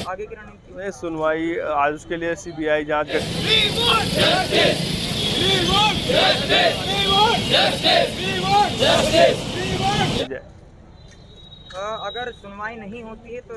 आगे की रणनीति नहीं, सुनवाई आज उसके लिए सीबीआई जांच अगर सुनवाई नहीं होती है तो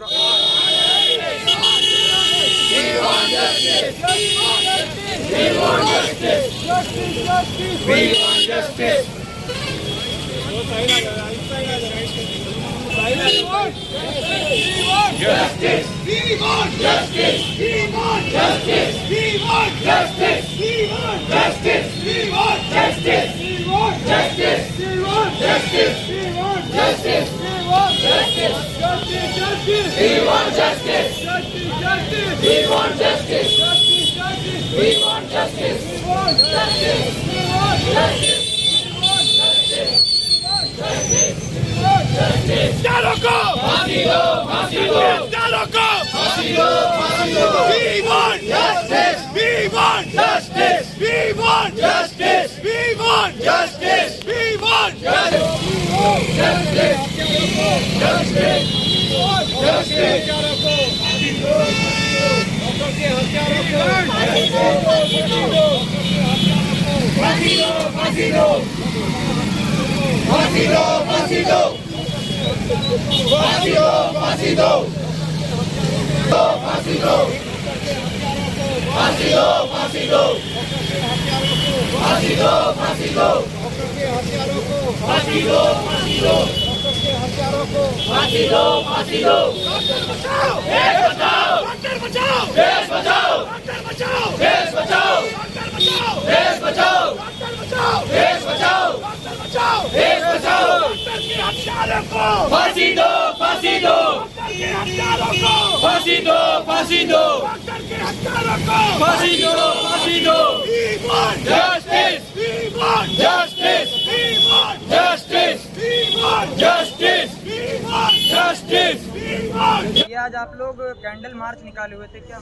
ये आज आप लोग कैंडल मार्च निकाले हुए थे क्या?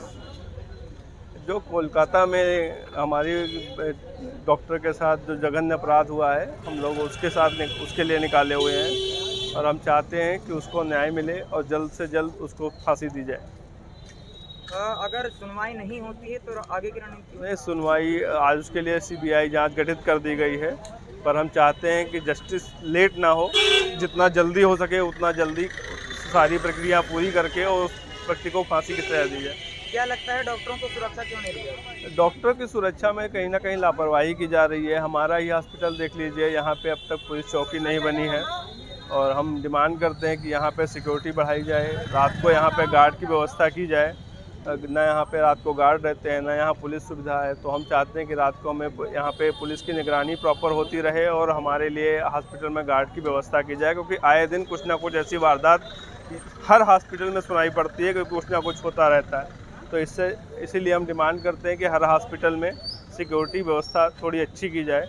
जो कोलकाता में हमारी डॉक्टर के साथ जो जघन्य अपराध हुआ है, हम लोग उसके लिए निकाले हुए हैं और हम चाहते हैं कि उसको न्याय मिले और जल्द से जल्द उसको फांसी दी जाए। अगर सुनवाई नहीं होती है तो आगे की रणनीति नहीं, सुनवाई आज उसके लिए सीबीआई जांच गठित कर दी गई है, पर हम चाहते हैं कि जस्टिस लेट ना हो, जितना जल्दी हो सके उतना जल्दी सारी प्रक्रिया पूरी करके और उस व्यक्ति को फांसी की सजा दी जाए। क्या लगता है डॉक्टरों को सुरक्षा क्यों नहीं दी जाती? डॉक्टर की सुरक्षा में कहीं ना कहीं लापरवाही की जा रही है। हमारा ही हॉस्पिटल देख लीजिए, यहाँ पे अब तक पुलिस चौकी नहीं बनी है और हम डिमांड करते हैं कि यहाँ पे सिक्योरिटी बढ़ाई जाए, रात को यहाँ पे गार्ड की व्यवस्था की जाए। ना यहाँ पे रात को गार्ड रहते हैं, ना यहाँ पुलिस सुविधा है, तो हम चाहते हैं कि रात को हमें यहाँ पे पुलिस की निगरानी प्रॉपर होती रहे और हमारे लिए हॉस्पिटल में गार्ड की व्यवस्था की जाए, क्योंकि आए दिन कुछ ना कुछ ऐसी वारदात हर हॉस्पिटल में सुनाई पड़ती है, क्योंकि कुछ ना कुछ होता रहता है। तो इसीलिए हम डिमांड करते हैं कि हर हॉस्पिटल में सिक्योरिटी व्यवस्था थोड़ी अच्छी की जाए।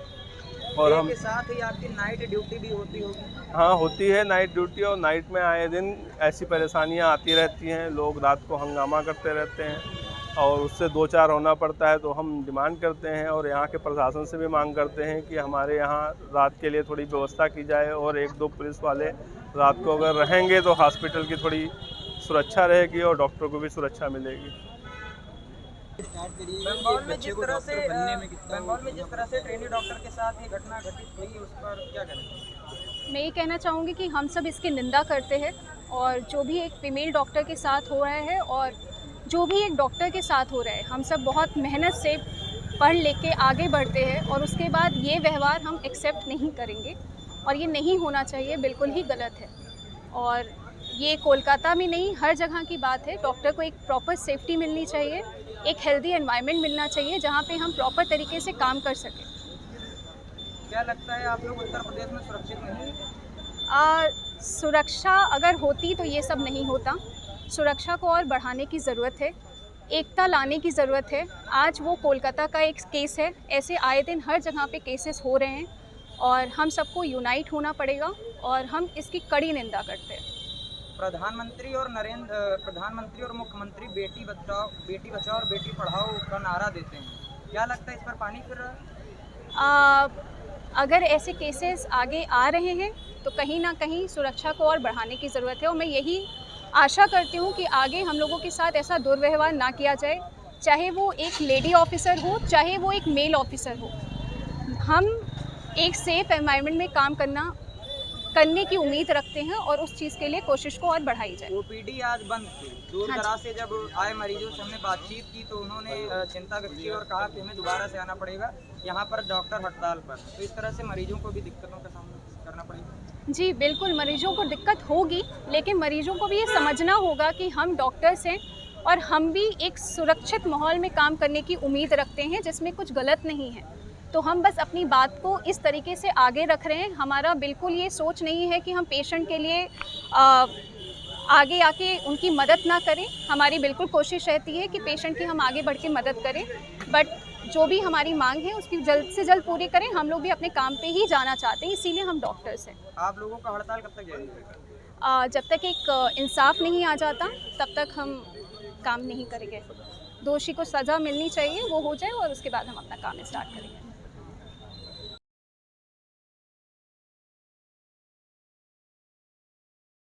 और हम साथ ही आपकी नाइट ड्यूटी भी होती होगी? हाँ, होती है नाइट ड्यूटी, और नाइट में आए दिन ऐसी परेशानियां आती रहती हैं, लोग रात को हंगामा करते रहते हैं और उससे दो चार होना पड़ता है। तो हम डिमांड करते हैं और यहाँ के प्रशासन से भी मांग करते हैं कि हमारे यहाँ रात के लिए थोड़ी व्यवस्था की जाए और एक दो पुलिस वाले रात को अगर रहेंगे तो हॉस्पिटल की थोड़ी सुरक्षा रहेगी और डॉक्टर को भी सुरक्षा मिलेगी। बंगाल में जिस तरह से ट्रेनी डॉक्टर के साथ ये घटना घटित हुई, उस पर क्या करें? मैं ये कहना चाहूँगी कि हम सब इसकी निंदा करते हैं और जो भी एक फीमेल डॉक्टर के साथ हो रहा है और जो भी एक डॉक्टर के साथ हो रहा है, हम सब बहुत मेहनत से पढ़ लिख के आगे बढ़ते हैं और उसके बाद ये व्यवहार हम एक्सेप्ट नहीं करेंगे और ये नहीं होना चाहिए, बिल्कुल ही गलत है। और ये कोलकाता में नहीं, हर जगह की बात है। डॉक्टर को एक प्रॉपर सेफ्टी मिलनी चाहिए, एक हेल्दी एनवायरनमेंट मिलना चाहिए जहाँ पे हम प्रॉपर तरीके से काम कर सकें। क्या लगता है आप लोग उत्तर प्रदेश में सुरक्षित नहीं? सुरक्षा अगर होती तो ये सब नहीं होता। सुरक्षा को और बढ़ाने की ज़रूरत है, एकता लाने की ज़रूरत है। आज वो कोलकाता का एक केस है, ऐसे आए दिन हर जगह पे केसेस हो रहे हैं और हम सबको यूनाइट होना पड़ेगा और हम इसकी कड़ी निंदा करते हैं। प्रधानमंत्री और मुख्यमंत्री बेटी बचाओ और बेटी पढ़ाओ का नारा देते हैं, क्या लगता है इस पर पानी फिर रहा है? अगर ऐसे केसेस आगे आ रहे हैं तो कहीं ना कहीं सुरक्षा को और बढ़ाने की ज़रूरत है, और मैं यही आशा करती हूँ कि आगे हम लोगों के साथ ऐसा दुर्व्यवहार ना किया जाए, चाहे वो एक लेडी ऑफिसर हो, चाहे वो एक मेल ऑफिसर हो। हम एक सेफ़ एनवायरनमेंट में काम करने की उम्मीद रखते हैं और उस चीज़ के लिए कोशिश को और बढ़ाई जाए। ओपीडी आज बंद थी, दूर दराज से जब आए मरीजों से हमने बातचीत की तो उन्होंने चिंता व्यक्त की और कहा कि हमें दोबारा से आना पड़ेगा यहाँ पर डॉक्टर हड़ताल पर। तो इस तरह से मरीजों को भी दिक्कतों का सामना करना पड़ेगा। जी बिल्कुल, मरीजों को दिक्कत होगी, लेकिन मरीजों को भी ये समझना होगा कि हम डॉक्टर्स हैं और हम भी एक सुरक्षित माहौल में काम करने की उम्मीद रखते हैं जिसमें कुछ गलत नहीं है। तो हम बस अपनी बात को इस तरीके से आगे रख रहे हैं। हमारा बिल्कुल ये सोच नहीं है कि हम पेशेंट के लिए आगे आके उनकी मदद ना करें। हमारी बिल्कुल कोशिश रहती है कि पेशेंट की हम आगे बढ़ के मदद करें, बट जो भी हमारी मांग है उसकी जल्द से जल्द पूरी करें। हम लोग भी अपने काम पे ही जाना चाहते हैं, इसीलिए हम डॉक्टर्स हैं। आप लोगों का हड़ताल कब तक जारी रहेगा? जब तक एक इंसाफ नहीं आ जाता तब तक हम काम नहीं करेंगे। दोषी को सज़ा मिलनी चाहिए, वो हो जाए और उसके बाद हम अपना काम स्टार्ट करेंगे।